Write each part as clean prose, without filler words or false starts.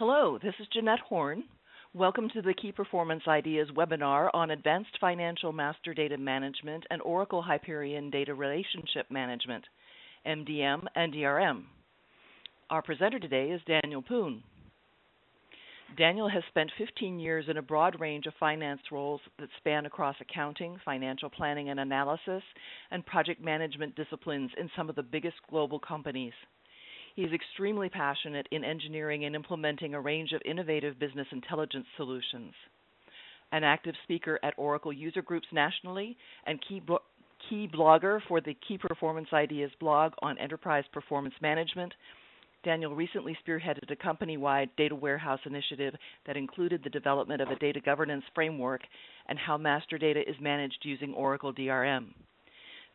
Hello, this is Jeanette Horn. Welcome to the Key Performance Ideas webinar on Advanced Financial Master Data Management and Oracle Hyperion Data Relationship Management, MDM and DRM. Our presenter today is Daniel Poon. Daniel has spent 15 years in a broad range of finance roles that span across accounting, financial planning and analysis, and project management disciplines in some of the biggest global companies. He is extremely passionate in engineering and implementing a range of innovative business intelligence solutions. An active speaker at Oracle user groups nationally and key blogger for the Key Performance Ideas blog on enterprise performance management, Daniel recently spearheaded a company-wide data warehouse initiative that included the development of a data governance framework and how master data is managed using Oracle DRM.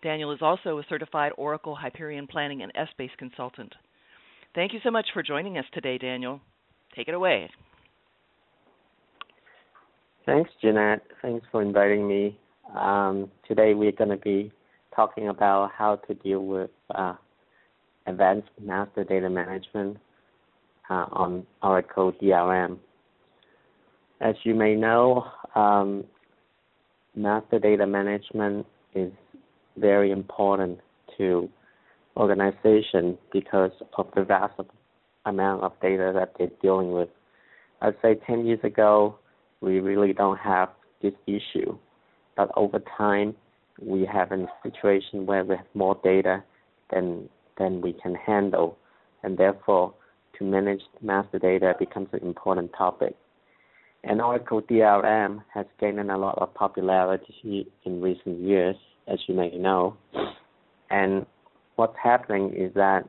Daniel is also a certified Oracle Hyperion Planning and S-Base consultant. Thank you so much for joining us today, Daniel. Take it away. Thanks, Jeanette. Thanks for inviting me. Today we're going to be talking about how to deal with advanced master data management on Oracle DRM. As you may know, master data management is very important to organization because of the vast amount of data that they're dealing with. I'd say 10 years ago, we really don't have this issue. But over time, we have a situation where we have more data than we can handle. And therefore, to manage master data becomes an important topic. And Oracle DRM has gained a lot of popularity in recent years, as you may know. And what's happening is that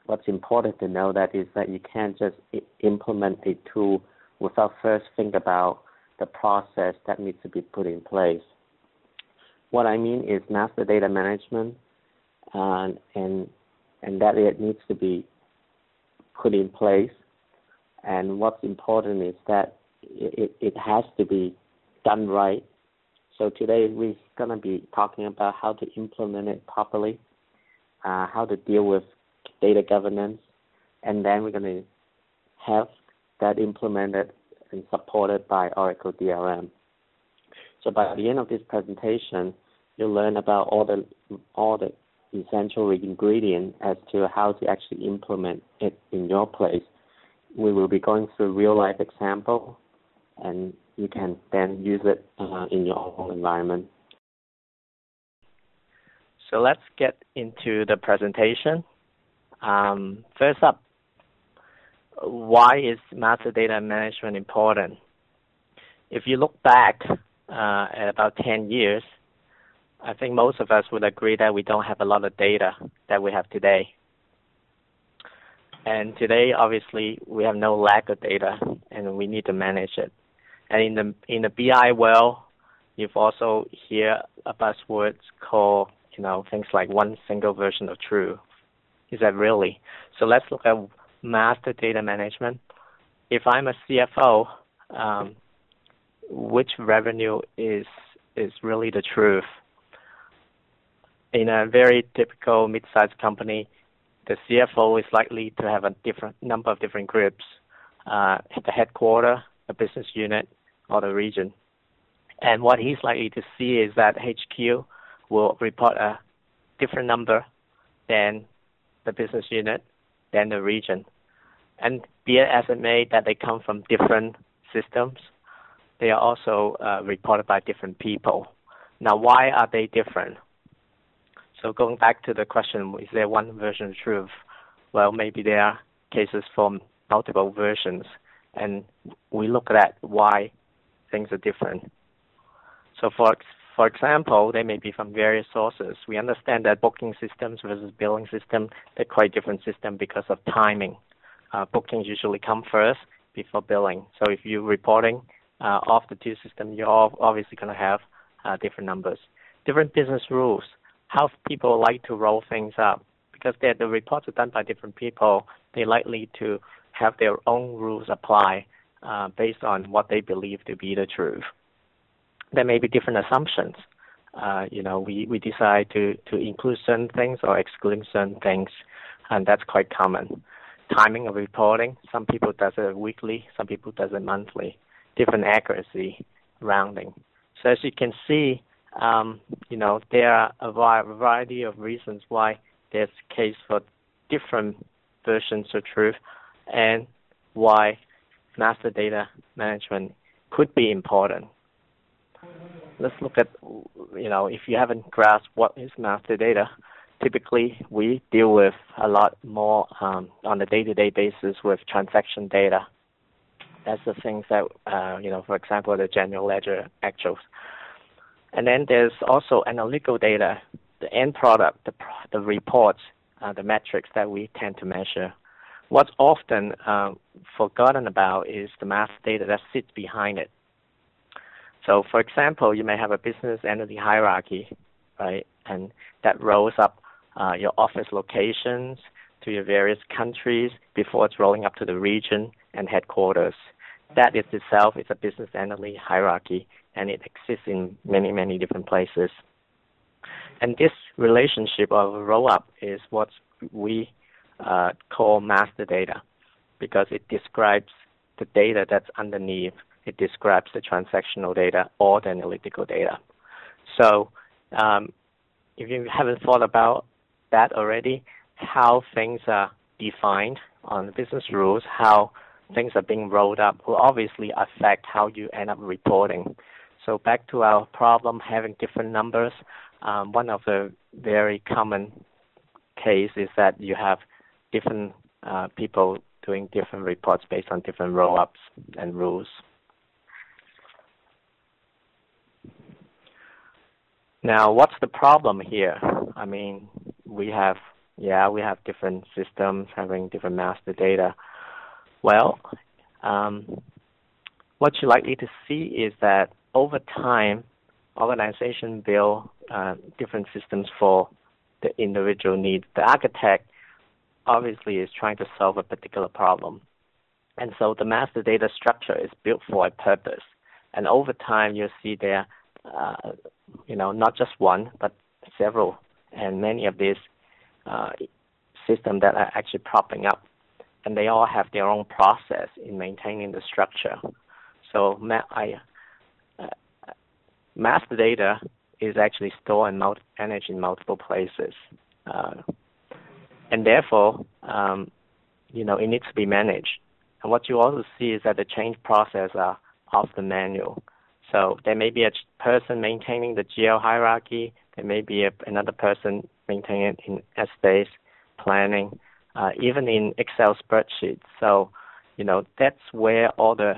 what's important to know that is that you can't just implement a tool without first think about the process that needs to be put in place. What I mean is master data management and that it needs to be put in place. And what's important is that it has to be done right. So today we're going to be talking about how to implement it properly, how to deal with data governance, and then we're going to have that implemented and supported by Oracle DRM. So by the end of this presentation, you'll learn about all the essential ingredients as to how to actually implement it in your place. We will be going through real-life example, and you can then use it in your own environment. So let's get into the presentation. First up, why is master data management important? If you look back at about 10 years, I think most of us would agree that we don't have a lot of data that we have today. And today, obviously, we have no lack of data, and we need to manage it. And in the BI world, you've also hear a buzzwords called, things like one single version of truth. Is that really? So let's look at master data management. If I'm a CFO, which revenue is really the truth? In a very typical mid-sized company, the CFO is likely to have a different number of different groups, the headquarters, the business unit, or the region. And what he's likely to see is that HQ will report a different number than the business unit, than the region. And be it as it may that they come from different systems, they are also reported by different people. Now, why are they different? So going back to the question, is there one version of truth? Well, maybe there are cases for multiple versions, and we look at why things are different. So for example, they may be from various sources. We understand that booking systems versus billing system, they're quite different systems because of timing. Bookings usually come first before billing. So if you're reporting off the two systems, you're obviously going to have different numbers. Different business rules, how people like to roll things up. Because the reports are done by different people, they're likely to have their own rules apply based on what they believe to be the truth. There may be different assumptions. We decide to include certain things or exclude certain things, and that's quite common. timing of reporting. Some people does it weekly, some people does it monthly. Different accuracy rounding. So as you can see, there are a variety of reasons why there's a case for different versions of truth and why master data management could be important. Let's look at, if you haven't grasped what is master data, typically we deal with a lot more on a day-to-day basis with transaction data. That's the things that, for example, the general ledger actuals. And then there's also analytical data, the end product, the reports, the metrics that we tend to measure. What's often forgotten about is the master data that sits behind it. So, for example, you may have a business entity hierarchy, right, and that rolls up your office locations to your various countries before it's rolling up to the region and headquarters. That itself is a business entity hierarchy, and it exists in many, many different places. And this relationship of roll-up is what we call master data, because it describes the data that's underneath. It describes the transactional data or the analytical data. So if you haven't thought about that already, how things are defined on the business rules, how things are being rolled up will obviously affect how you end up reporting. So back to our problem, having different numbers, one of the very common case is that you have different people doing different reports based on different roll-ups and rules. Now, what's the problem here? I mean, we have different systems having different master data. Well, what you're likely to see is that over time, organizations build different systems for the individual needs. The architect obviously is trying to solve a particular problem. And so the master data structure is built for a purpose. And over time, you'll see there, not just one, but several, and many of these systems that are actually propping up. And they all have their own process in maintaining the structure. So master data is actually stored and managed in multiple places. And therefore, it needs to be managed. And what you also see is that the change process are often manual. So there may be a person maintaining the GL hierarchy. There may be another person maintaining it in S-Base planning, even in Excel spreadsheets. So, that's where all the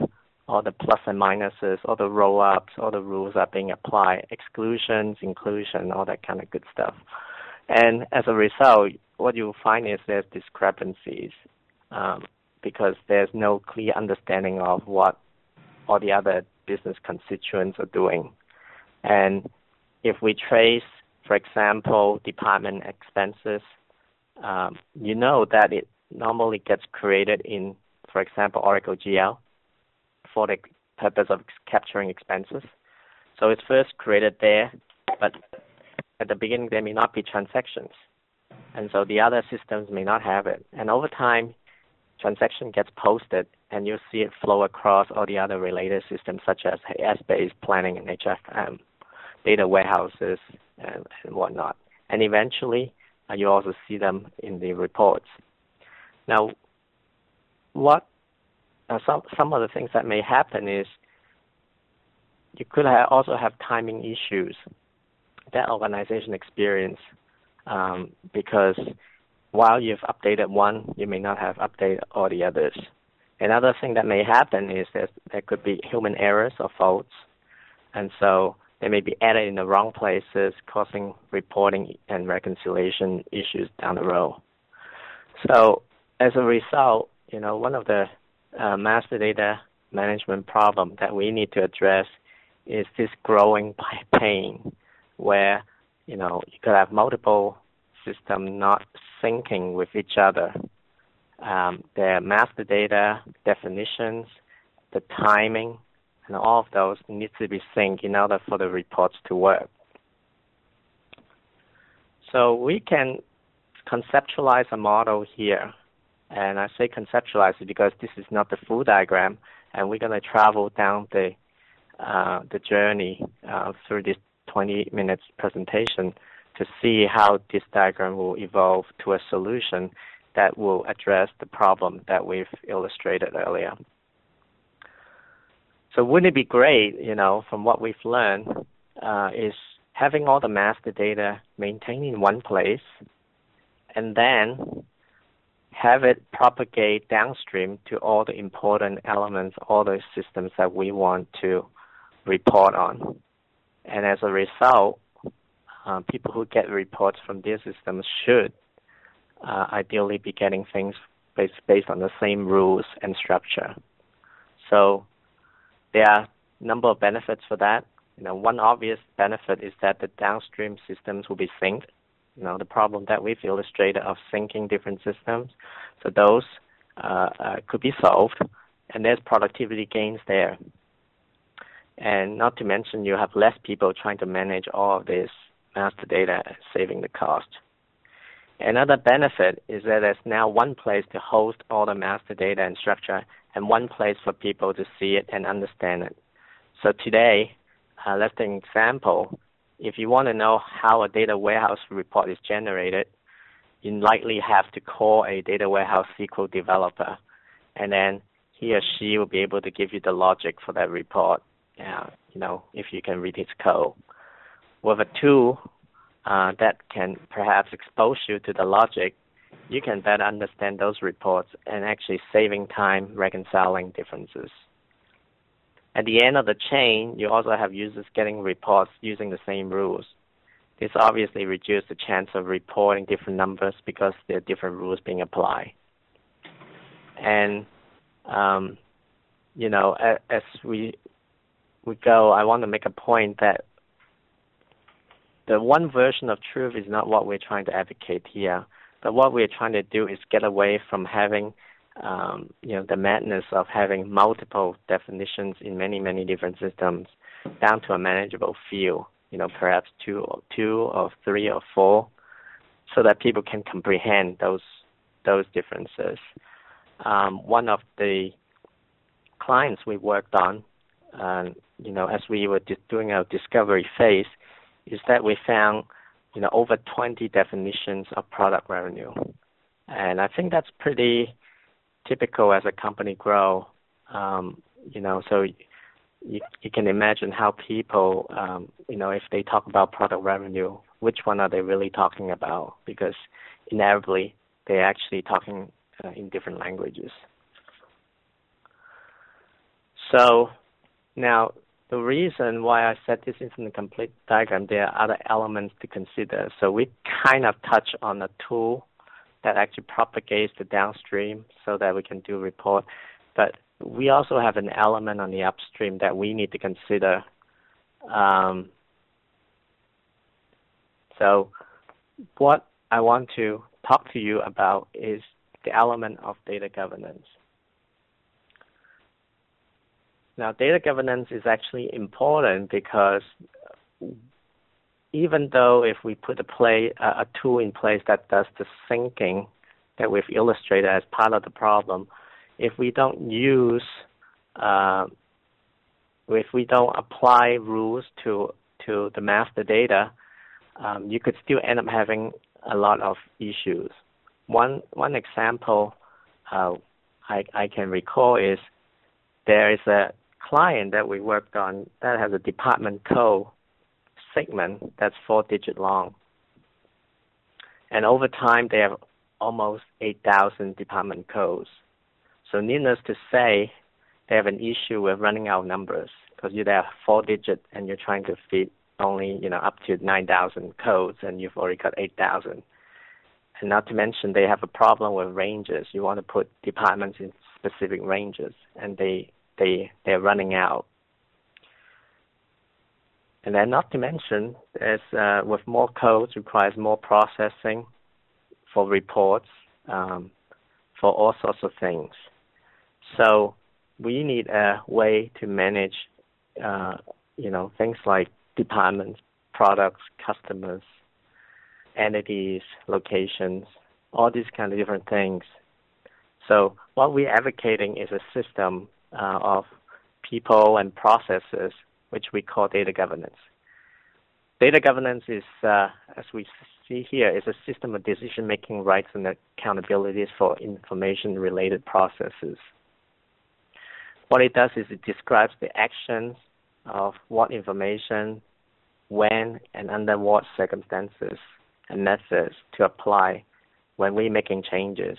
plus and minuses, all the roll-ups, all the rules are being applied, exclusions, inclusion, all that kind of good stuff. And as a result, what you'll find is there's discrepancies because there's no clear understanding of what all the other business constituents are doing. And if we trace, for example, department expenses, that it normally gets created in, for example, Oracle GL for the purpose of capturing expenses. So it's first created there, but at the beginning there may not be transactions. And so the other systems may not have it. And over time, transaction gets posted, and you'll see it flow across all the other related systems such as S-Base, planning, and HFM, data warehouses, and whatnot. And eventually, you also see them in the reports. Now, some of the things that may happen is you could also have timing issues that organization experience because while you've updated one, you may not have updated all the others. Another thing that may happen is there could be human errors or faults, and so they may be added in the wrong places, causing reporting and reconciliation issues down the road. So as a result, one of the master data management problem that we need to address is this growing pain where, you could have multiple systems not syncing with each other. Their master data definitions, the timing, and all of those need to be synced in order for the reports to work. So we can conceptualize a model here, And I say conceptualize it because this is not the full diagram, and we're going to travel down the journey through this 20 minutes presentation to see how this diagram will evolve to a solution that will address the problem that we've illustrated earlier. So wouldn't it be great, from what we've learned, is having all the master data maintained in one place, and then have it propagate downstream to all the important elements, all the systems that we want to report on. And as a result, people who get reports from these systems should ideally be getting things based on the same rules and structure. So there are a number of benefits for that. One obvious benefit is that the downstream systems will be synced. The problem that we've illustrated of syncing different systems. So those could be solved, and there's productivity gains there. And not to mention, you have less people trying to manage all of this master data, saving the cost. Another benefit is that there's now one place to host all the master data and structure, and one place for people to see it and understand it. So today, let's take an example. If you want to know how a data warehouse report is generated, you likely have to call a data warehouse SQL developer, and then he or she will be able to give you the logic for that report, if you can read his code. With a tool that can perhaps expose you to the logic, you can better understand those reports and actually saving time reconciling differences. At the end of the chain, you also have users getting reports using the same rules. This obviously reduces the chance of reporting different numbers because there are different rules being applied. And, as we go, I want to make a point that the one version of truth is not what we're trying to advocate here, but what we're trying to do is get away from having the madness of having multiple definitions in many, many different systems down to a manageable few, perhaps two or three or four, so that people can comprehend those differences. One of the clients we worked on, as we were doing our discovery phase, is that we found, over 20 definitions of product revenue. And I think that's pretty typical as a company grow, so you can imagine how people, if they talk about product revenue, which one are they really talking about? Because inevitably, they're actually talking in different languages. So now, the reason why I said this isn't a complete diagram, there are other elements to consider. So we kind of touch on a tool that actually propagates the downstream so that we can do report. But we also have an element on the upstream that we need to consider. So what I want to talk to you about is the element of data governance. Now, data governance is actually important because even though if we put a tool in place that does the syncing that we've illustrated as part of the problem, if we don't apply rules to the master data, you could still end up having a lot of issues. One example I can recall is there is a client that we worked on that has a department code segment that's 4-digit long. And over time, they have almost 8,000 department codes. So needless to say, they have an issue with running out of numbers because you have 4-digit and you're trying to fit only up to 9,000 codes and you've already got 8,000. And not to mention they have a problem with ranges. You want to put departments in specific ranges and they're running out. And then not to mention, with more codes requires more processing for reports, for all sorts of things. So we need a way to manage, things like departments, products, customers, entities, locations, all these kind of different things So what we're advocating is a system of people and processes, which we call data governance. Data governance is, as we see here, is a system of decision-making rights and accountabilities for information-related processes. What it does is it describes the actions of what information, when, and under what circumstances and methods to apply when we're making changes.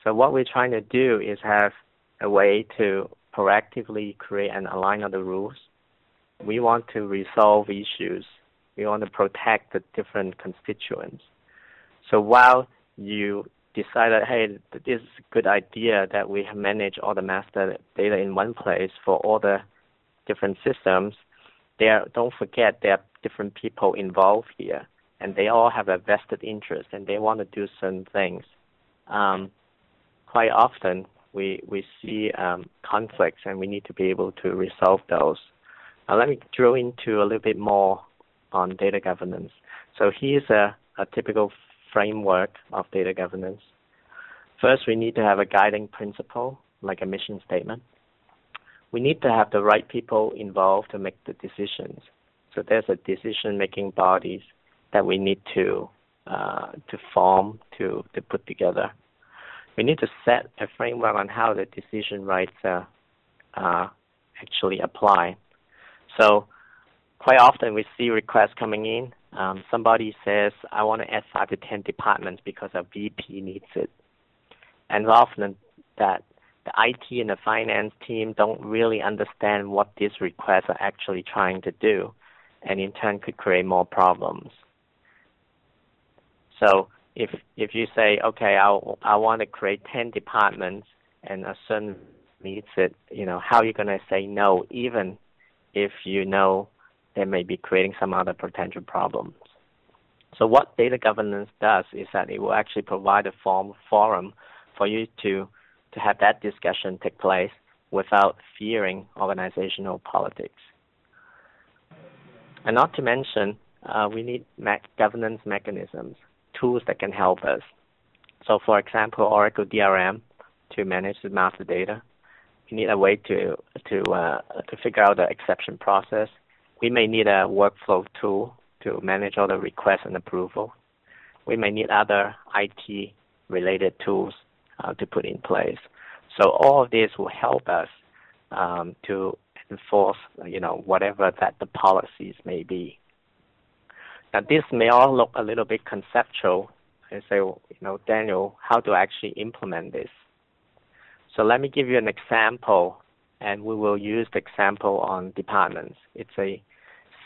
So what we're trying to do is have a way to proactively create and align other rules. We want to resolve issues. We want to protect the different constituents. So while you decided, hey, this is a good idea that we manage all the master data in one place for all the different systems, don't forget there are different people involved here, and they all have a vested interest, and they want to do certain things. Quite often, we see conflicts, and we need to be able to resolve those. Let me drill into a little bit more on data governance. So here's a typical framework of data governance. First, we need to have a guiding principle, like a mission statement. We need to have the right people involved to make the decisions. So there's a decision-making bodies that we need to form, to put together. We need to set a framework on how the decision rights actually apply. So quite often we see requests coming in. Somebody says, I want to add 5 to 10 departments because a VP needs it. And often that the IT and the finance team don't really understand what these requests are actually trying to do, and in turn could create more problems. So if you say, okay, I want to create 10 departments and a certain needs it, how are you going to say no, even if you know they may be creating some other potential problems? So what data governance does is that it will actually provide a forum for you to have that discussion take place without fearing organizational politics. And not to mention, we need governance mechanisms, tools that can help us. So for example, Oracle DRM to manage the master data. We need a way to figure out the exception process. We may need a workflow tool to manage all the requests and approval. We may need other IT-related tools to put in place. So all of this will help us to enforce, whatever that the policies may be. Now, this may all look a little bit conceptual. And say, Daniel, how to actually implement this? So let me give you an example, and we will use the example on departments. It's a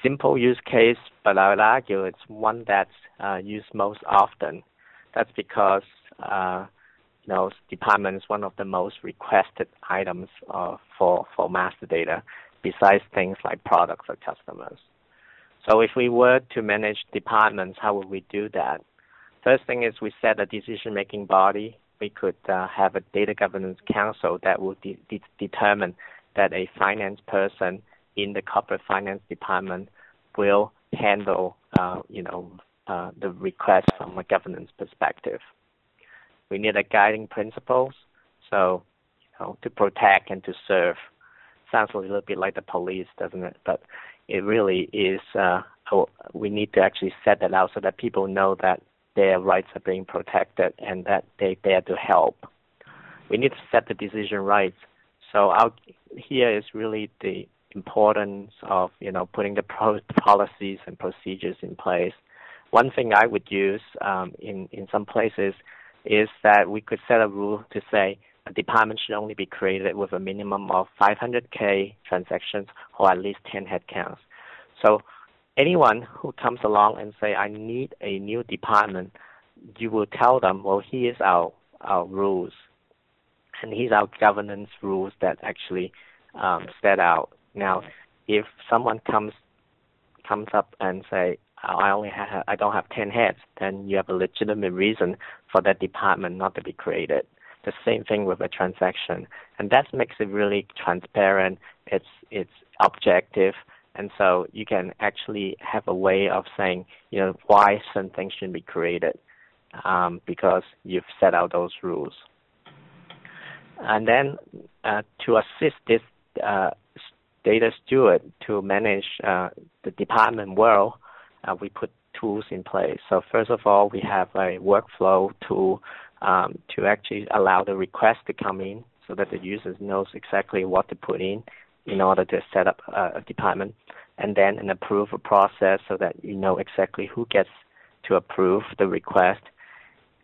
simple use case, but I would argue it's one that's used most often. That's because department is one of the most requested items for master data, besides things like products or customers. So if we were to manage departments, how would we do that? First thing is we set a decision-making body. We could have a data governance council that will determine that a finance person in the corporate finance department will handle, the request from a governance perspective. We need a guiding principles, so to protect and to serve. Sounds a little bit like the police, doesn't it? But it really is. We need to actually set that out so that people know that their rights are being protected and that they're there to help. We need to set the decision rights. So here is really the importance of putting the policies and procedures in place. One thing I would use in some places is that we could set a rule to say a department should only be created with a minimum of 500K transactions or at least 10 headcounts. So anyone who comes along and say, I need a new department, you will tell them, well, here's our rules. And here's our governance rules that actually set out. Now, if someone comes up and say, I don't have 10 heads, then you have a legitimate reason for that department not to be created. The same thing with a transaction. And that makes it really transparent. It's objective. And so you can actually have a way of saying, why certain things shouldn't be created because you've set out those rules. And then to assist this data steward to manage the department well, we put tools in place. So first of all, we have a workflow tool to actually allow the request to come in so that the user knows exactly what to put in order to set up a department, and then an approval process so that you know exactly who gets to approve the request.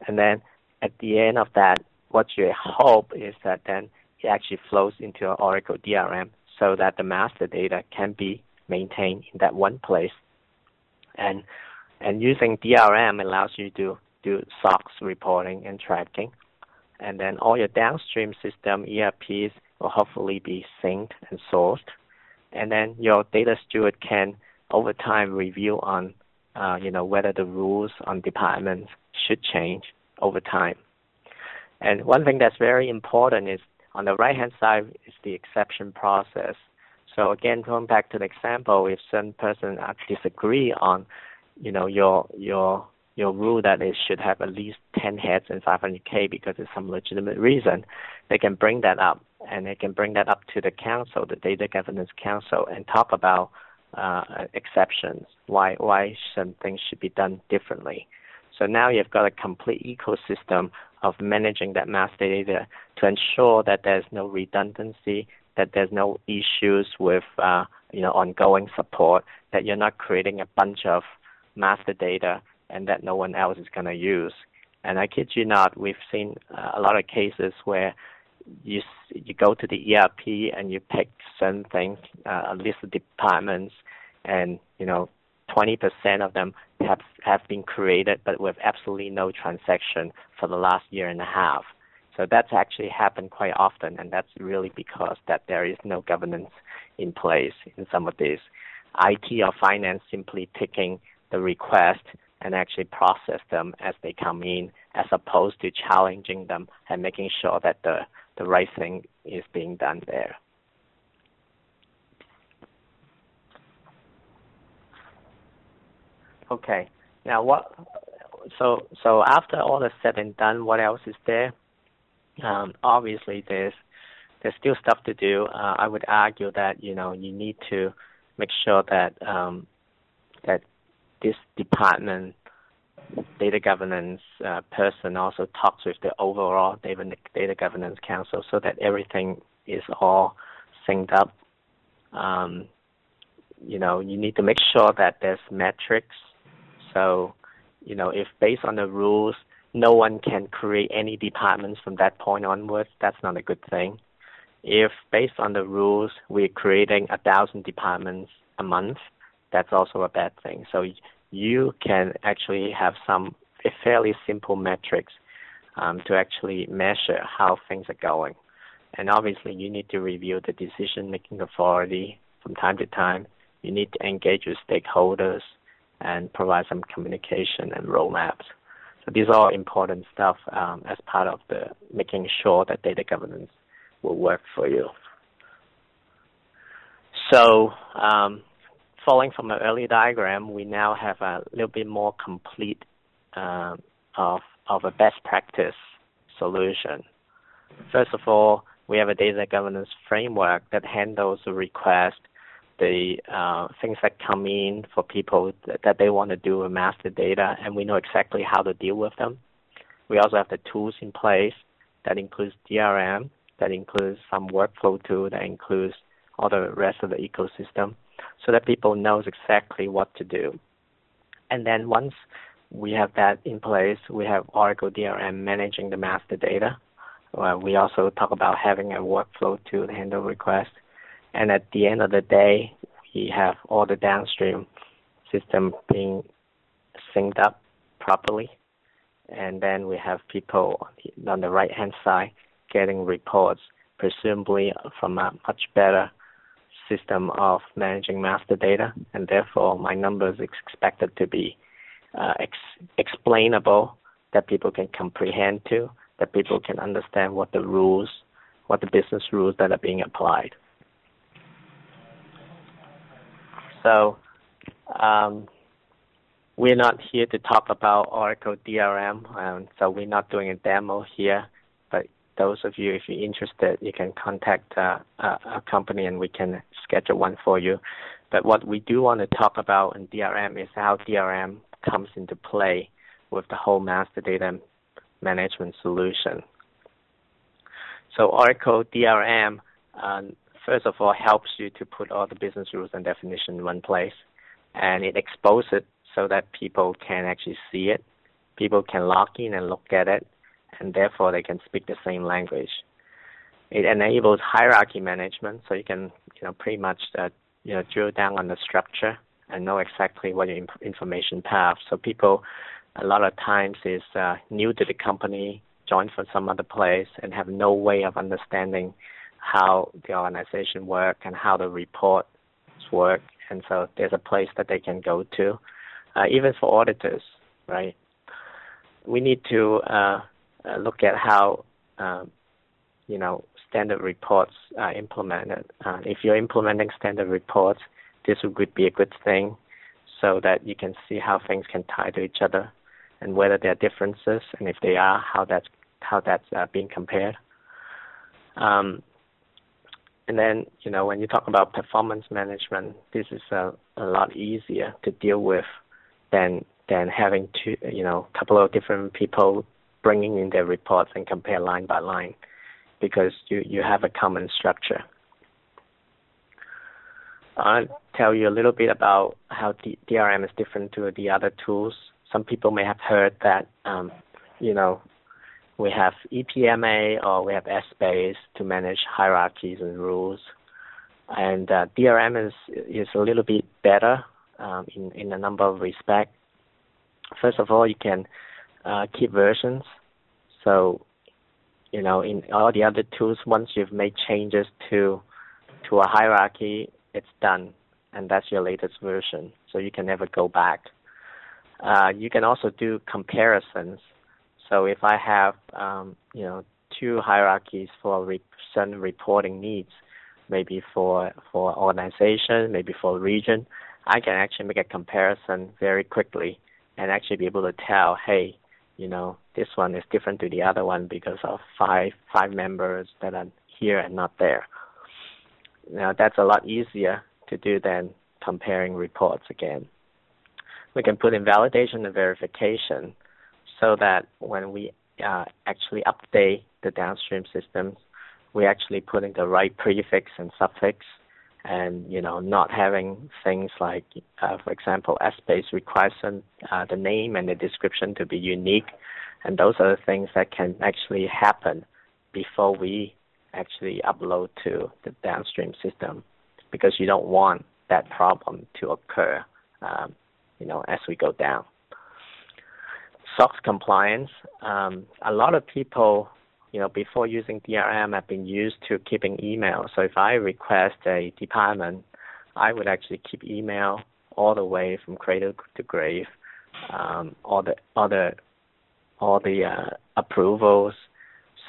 And then at the end of that, what you hope is that then it actually flows into an Oracle DRM so that the master data can be maintained in that one place. And using DRM allows you to do SOX reporting and tracking. And then all your downstream system, ERPs, will hopefully be synced and sourced. And then your data steward can, over time, review on, whether the rules on departments should change over time. And one thing that's very important is on the right-hand side is the exception process. So again, going back to the example, if some person disagree on, your rule that it should have at least 10 heads and 500K because of some legitimate reason, they can bring that up, and they can bring that up to the council, the Data Governance Council, and talk about exceptions, why some things should be done differently. So now you've got a complete ecosystem of managing that master data to ensure that there's no redundancy, that there's no issues with ongoing support, that you're not creating a bunch of master data and that no one else is going to use. And I kid you not, we've seen a lot of cases where you go to the ERP and you pick certain things, a list of departments, and 20% of them have been created, but with absolutely no transaction for the last year and a half. So that's actually happened quite often, and that's really because that there is no governance in place in some of these. IT or finance simply picking the request and actually process them as they come in, as opposed to challenging them and making sure that the right thing is being done there. Okay. Now So after all is said and done, what else is there? Obviously, there's still stuff to do. I would argue that you need to make sure that that this department data governance person also talks with the overall data governance council so that everything is all synced up. You need to make sure that there's metrics. So, if based on the rules, no one can create any departments from that point onwards, that's not a good thing. If based on the rules, we're creating 1,000 departments a month, that's also a bad thing. So you can actually have some fairly simple metrics to actually measure how things are going. And obviously, you need to review the decision-making authority from time to time. You need to engage with stakeholders and provide some communication and roadmaps. So these are all important stuff as part of the making sure that data governance will work for you. So following from an early diagram, we now have a little bit more complete of a best practice solution. First of all, we have a data governance framework that handles the request, the things that come in for people that they want to do with master data, and we know exactly how to deal with them. We also have the tools in place that includes DRM, that includes some workflow tool, that includes all the rest of the ecosystem, so that people knows exactly what to do. And then once we have that in place, we have Oracle DRM managing the master data. We also talk about having a workflow tool to handle requests. And at the end of the day, we have all the downstream system being synced up properly. And then we have people on the right-hand side getting reports, presumably from a much better system of managing master data. And therefore, my numbers is expected to be explainable, that people can comprehend to, that people can understand what the rules, what the business rules that are being applied. So we're not here to talk about Oracle DRM, so we're not doing a demo here. But those of you, if you're interested, you can contact a company and we can schedule one for you. But what we do want to talk about in DRM is how DRM comes into play with the whole master data management solution. So Oracle DRM, first of all, helps you to put all the business rules and definitions in one place, and it exposes it so that people can actually see it. People can log in and look at it, and therefore they can speak the same language. It enables hierarchy management, so you can pretty much drill down on the structure and know exactly what your information path. So people a lot of times is new to the company, joined from some other place, and have no way of understanding how the organization works and how the reports work. And so there's a place that they can go to, even for auditors, right? We need to look at how, standard reports are implemented. If you're implementing standard reports, this would be a good thing so that you can see how things can tie to each other and whether there are differences, and if they are, how that's being compared. And then, when you talk about performance management, this is a lot easier to deal with than having a couple of different people bringing in their reports and compare line by line, because you have a common structure. I'll tell you a little bit about how DRM is different to the other tools. Some people may have heard that, we have EPMA or we have SBase to manage hierarchies and rules. And DRM is a little bit better in a number of respects. First of all, you can keep versions. So, in all the other tools, once you've made changes to a hierarchy, it's done, and that's your latest version. So you can never go back. You can also do comparisons. So if I have, two hierarchies for certain reporting needs, maybe for organization, maybe for region, I can actually make a comparison very quickly and actually be able to tell, hey, this one is different to the other one because of five members that are here and not there. Now, that's a lot easier to do than comparing reports again. We can put in validation and verification so that when we actually update the downstream systems, we actually put in the right prefix and suffix, and not having things like, for example, SBase requires the name and the description to be unique, and those are the things that can actually happen before we actually upload to the downstream system, because you don't want that problem to occur, as we go down. SOX compliance. A lot of people, before using DRM have been used to keeping email. So if I request a department, I would actually keep email all the way from cradle to grave, all the approvals.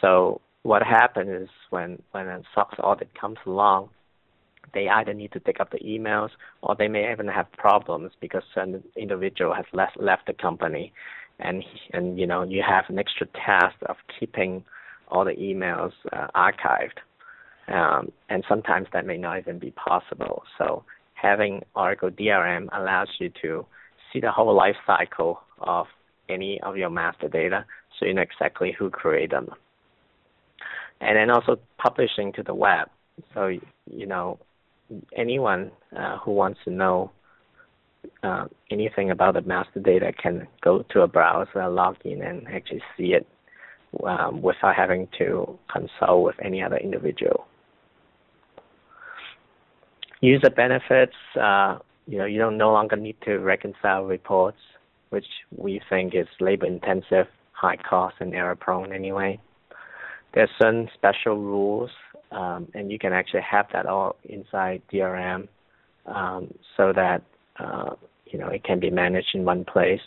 So what happens is when a SOX audit comes along, they either need to dig up the emails, or they may even have problems because an individual has left the company, and you have an extra task of keeping all the emails archived, and sometimes that may not even be possible. So having Oracle DRM allows you to see the whole life cycle of any of your master data, so you know exactly who created them. And then also publishing to the web. So, anyone who wants to know anything about the master data can go to a browser, log in, and actually see it without having to consult with any other individual. User benefits, you don't no longer need to reconcile reports, which we think is labor-intensive, high cost, and error-prone anyway. There's certain special rules, and you can actually have that all inside DRM so that it can be managed in one place.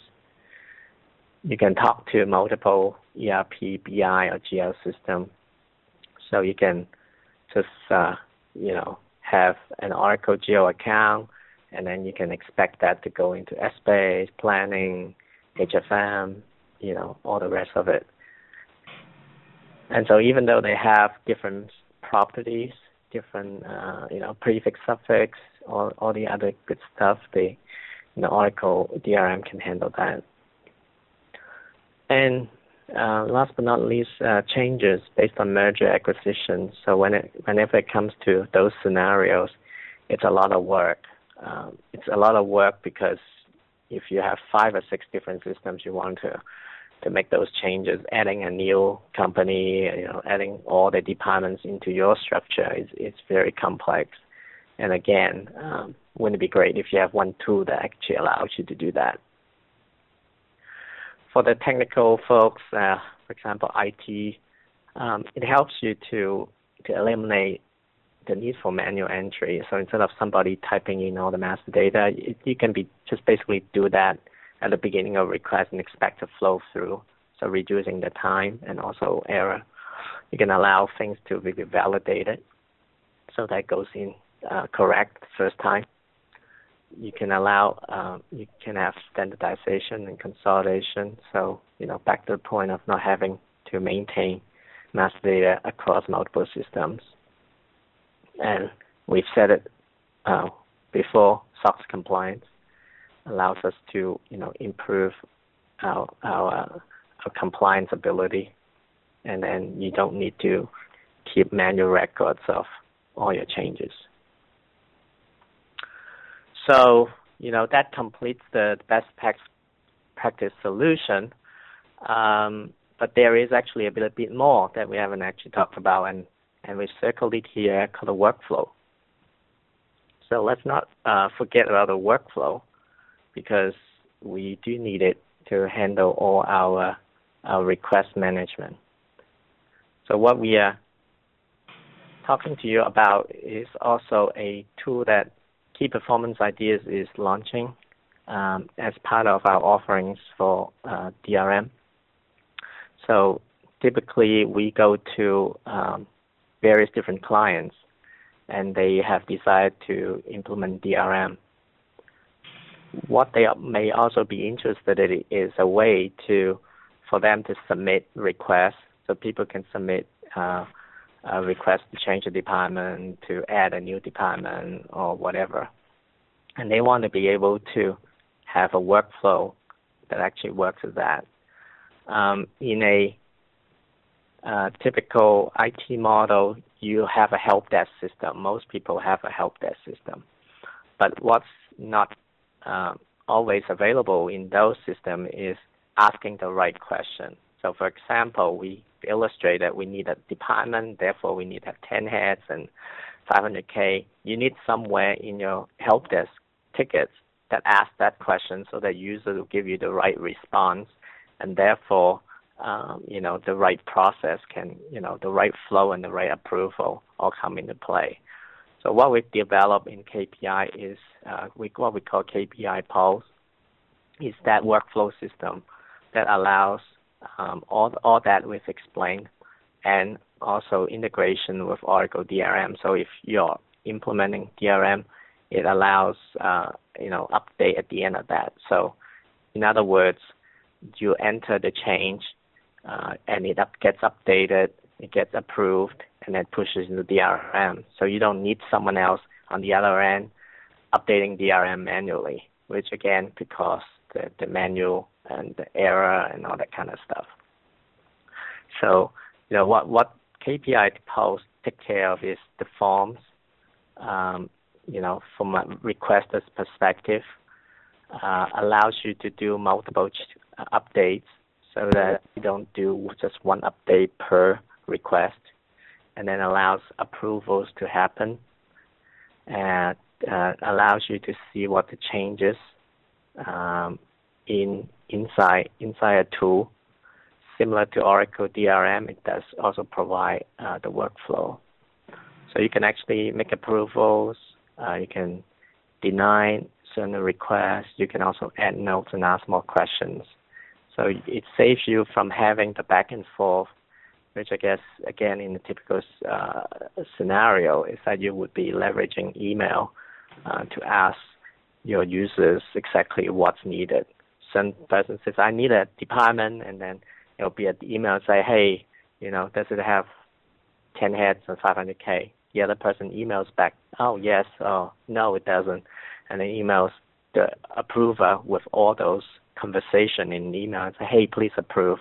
You can talk to multiple ERP, BI, or GL system. So you can just, have an Oracle Geo account, and then you can expect that to go into SBase, planning, HFM, all the rest of it. And so even though they have different properties, different prefix, suffix, all the other good stuff, Oracle DRM can handle that. And last but not least, changes based on merger acquisition. So whenever it comes to those scenarios, it's a lot of work. It's a lot of work because if you have 5 or 6 different systems, you want to make those changes, adding a new company, adding all the departments into your structure is very complex. And again, wouldn't it be great if you have one tool that actually allows you to do that? For the technical folks, for example, IT, it helps you to eliminate the need for manual entry. So instead of somebody typing in all the master data, you can just basically do that at the beginning of request and expect to flow through, so reducing the time and also error. You can allow things to be validated, so that goes in correct the first time. You can allow, you can have standardization and consolidation, so, back to the point of not having to maintain master data across multiple systems. And we've said it before, SOX compliance allows us to, improve our compliance ability, and then you don't need to keep manual records of all your changes. So, that completes the best practice solution, but there is actually a bit more that we haven't actually talked about, and we circled it here called the workflow. So let's not forget about the workflow, because we do need it to handle all our request management. So what we are talking to you about is also a tool that Key Performance Ideas is launching as part of our offerings for DRM. So typically we go to various different clients, and they have decided to implement DRM. What they may also be interested in is a way for them to submit requests, so people can submit a request to change a department, to add a new department, or whatever. And they want to be able to have a workflow that actually works with that. In a typical IT model, you have a help desk system. Most people have a help desk system. But what's not always available in those systems is asking the right question. So, for example, we illustrate that we need a department, therefore we need to have 10 heads and 500K. You need somewhere in your help desk tickets that ask that question so that user will give you the right response, and therefore, the right process can, the right flow and the right approval all come into play. So what we've developed in KPI is what we call KPI Tools, is that workflow system that allows all that we've explained, and also integration with Oracle DRM. So if you're implementing DRM, it allows update at the end of that. So in other words, you enter the change, and it gets updated, it gets approved, and then pushes into DRM. So you don't need someone else on the other end updating DRM manually, which again could cause the manual and the error and all that kind of stuff. So, what KPI Tools take care of is the forms, from a requester's perspective, allows you to do multiple updates so that you don't do just one update per request, and then allows approvals to happen, and allows you to see what the changes inside a tool. Similar to Oracle DRM, it does also provide the workflow. So you can actually make approvals, you can deny certain requests, you can also add notes and ask more questions. So it saves you from having the back and forth, which I guess, again, in the typical scenario, is that you would be leveraging email to ask your users exactly what's needed. Some person says, I need a department, and then it'll be an email say, hey, does it have 10 heads and 500K? The other person emails back, oh, yes, oh, no, it doesn't. And then emails the approver with all those conversation in email and say, hey, please approve.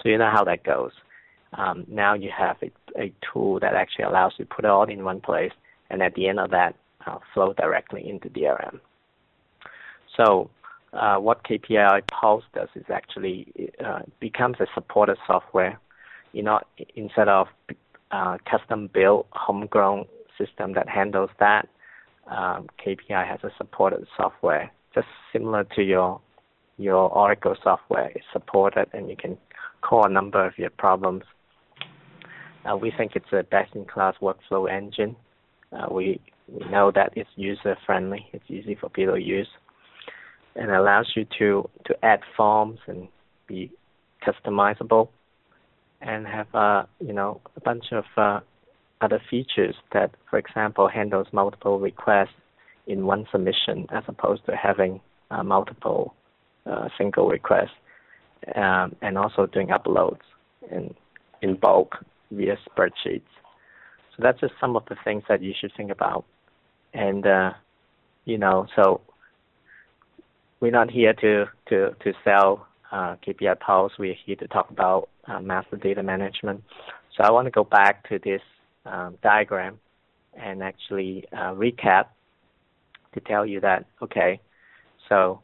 So you know how that goes. Now you have a tool that actually allows you to put it all in one place, and at the end of that, flow directly into DRM. So what KPI Pulse does is actually becomes a supported software. Instead of custom-built, homegrown system that handles that, KPI has a supported software, just similar to your Oracle software. It's supported, and you can call a number of your problems. We think it's a best-in-class workflow engine. We know that it's user-friendly. It's easy for people to use, and allows you to add forms and be customizable, and have a bunch of other features that, for example, handles multiple requests in one submission as opposed to having multiple single requests, and also doing uploads in bulk via spreadsheets. So that's just some of the things that you should think about. And so we're not here to sell KPI Pulse. We're here to talk about master data management. So I want to go back to this diagram and actually recap to tell you that, okay, so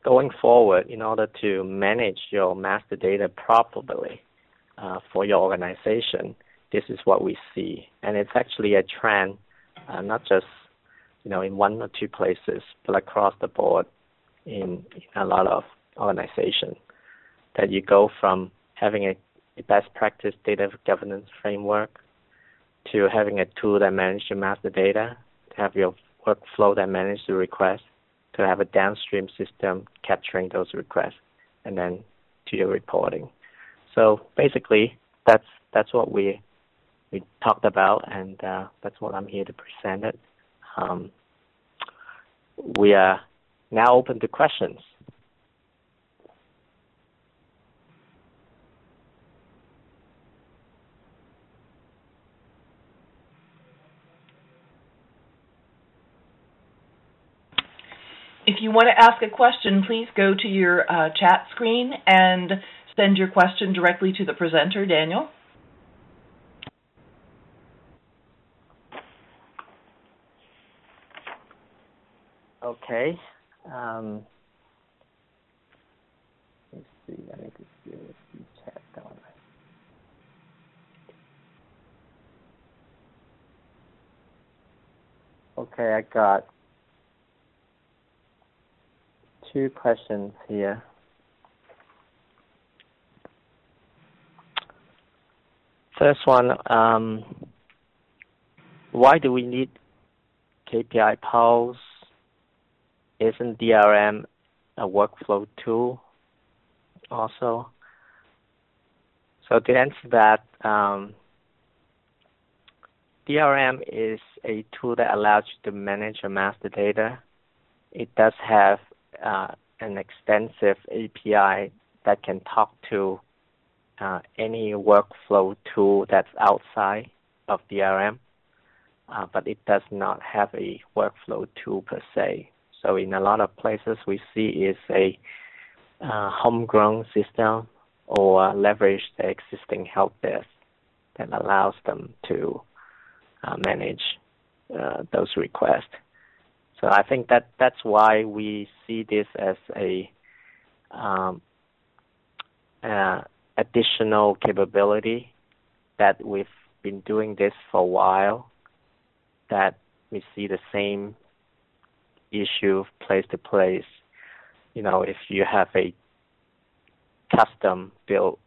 going forward, in order to manage your master data properly for your organization, this is what we see. And it's actually a trend, not just in one or two places, but across the board in a lot of organizations, that you go from having a best practice data governance framework to having a tool that manages your master data, to have your workflow that manages the request, to have a downstream system capturing those requests, and then to your reporting. So basically, that's what we talked about, and that's what I'm here to present it. We are now open to questions. If you want to ask a question, please go to your chat screen and send your question directly to the presenter, Daniel. Okay. Let's see. I need to see the chat going. Okay, I got 2 questions here. First one, why do we need KPI Pulse? Isn't DRM a workflow tool also? So to answer that, DRM is a tool that allows you to manage your master data. It does have an extensive API that can talk to any workflow tool that's outside of DRM, but it does not have a workflow tool per se. So in a lot of places we see is a homegrown system or leverage the existing help desk that allows them to manage those requests. So I think that's why we see this as a additional capability, that we've been doing this for a while, that we see the same issue place to place. If you have a custom built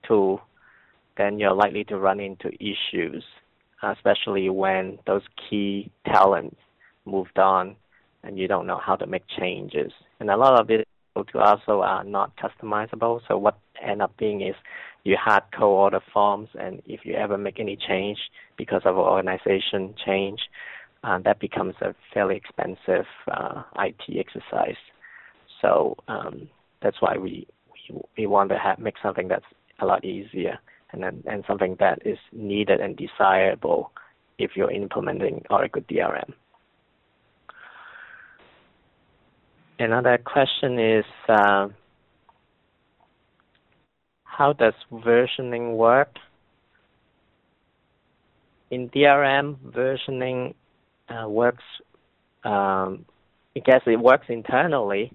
tool, then you're likely to run into issues, especially when those key talents moved on and you don't know how to make changes. And a lot of it to also are not customizable. So what end up being is you hard code all the forms, and if you ever make any change because of an organization change, that becomes a fairly expensive IT exercise. So that's why we want to make something that's a lot easier, and something that is needed and desirable if you're implementing Oracle DRM. Another question is, how does versioning work? In DRM, versioning works, I guess it works internally.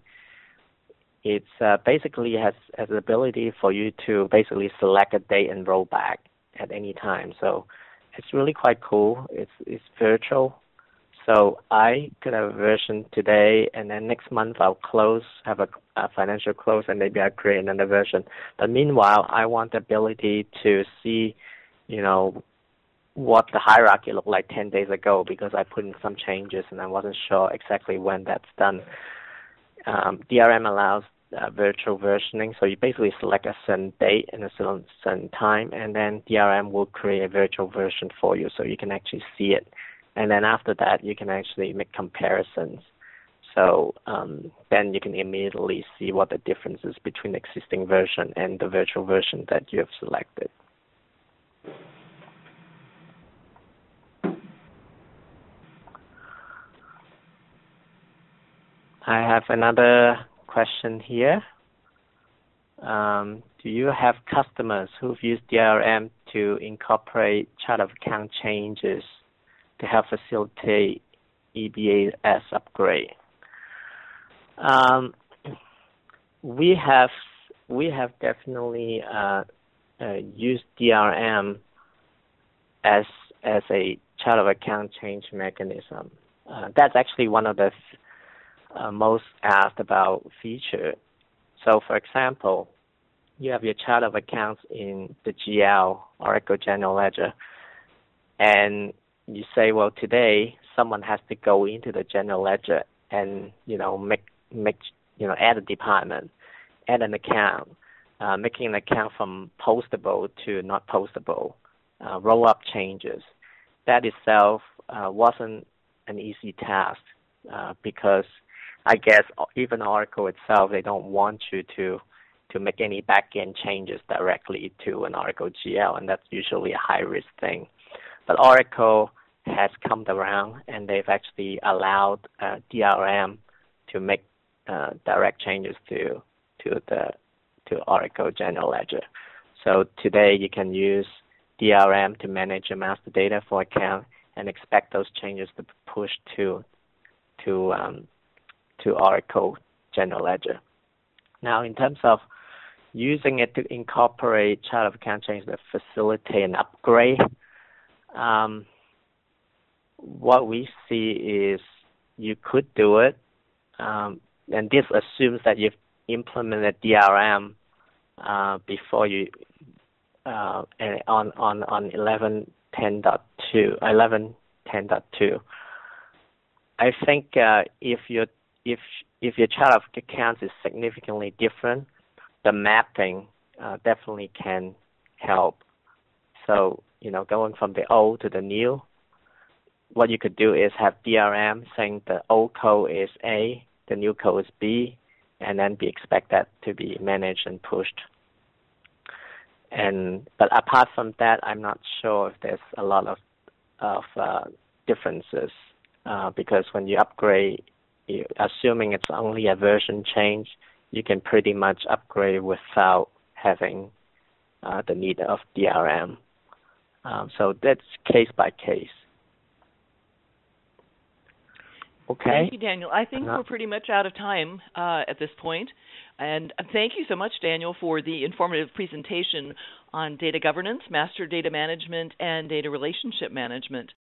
It's basically has the ability for you to basically select a date and roll back at any time. So it's really quite cool. It's virtual. So I could have a version today, and then next month I'll have a financial close, and maybe I create another version. But meanwhile, I want the ability to see, what the hierarchy looked like 10 days ago, because I put in some changes and I wasn't sure exactly when that's done. DRM allows virtual versioning, so you basically select a certain date and a certain time, and then DRM will create a virtual version for you, so you can actually see it. And then after that, you can actually make comparisons. So then you can immediately see what the difference is between the existing version and the virtual version that you have selected. I have another question here. Do you have customers who've used DRM to incorporate chart of account changes to help facilitate EBAS upgrade? We have definitely used DRM as a chart of account change mechanism. That's actually one of the most asked about feature. So, for example, you have your chart of accounts in the GL, Oracle General Ledger, and you say, well, today someone has to go into the General Ledger and add a department, add an account, making an account from postable to not postable, roll up changes. That itself wasn't an easy task because I guess even Oracle itself, they don't want you to make any back-end changes directly to an Oracle GL, and that's usually a high-risk thing. But Oracle has come around, and they've actually allowed DRM to make direct changes to Oracle General Ledger. So today you can use DRM to manage your master data for account and expect those changes to be pushed to Oracle General Ledger. Now, in terms of using it to incorporate chart of account changes that facilitate an upgrade, what we see is you could do it, and this assumes that you've implemented DRM before you on 11.10.2. I think if your chart of accounts is significantly different, the mapping definitely can help. So, going from the old to the new, what you could do is have DRM saying the old code is A, the new code is B, and then expect that to be managed and pushed. But apart from that, I'm not sure if there's a lot of differences because when you upgrade, assuming it's only a version change, you can pretty much upgrade without having the need of DRM. So that's case by case. Okay. Thank you, Daniel. I think we're pretty much out of time at this point. And thank you so much, Daniel, for the informative presentation on data governance, master data management, and data relationship management.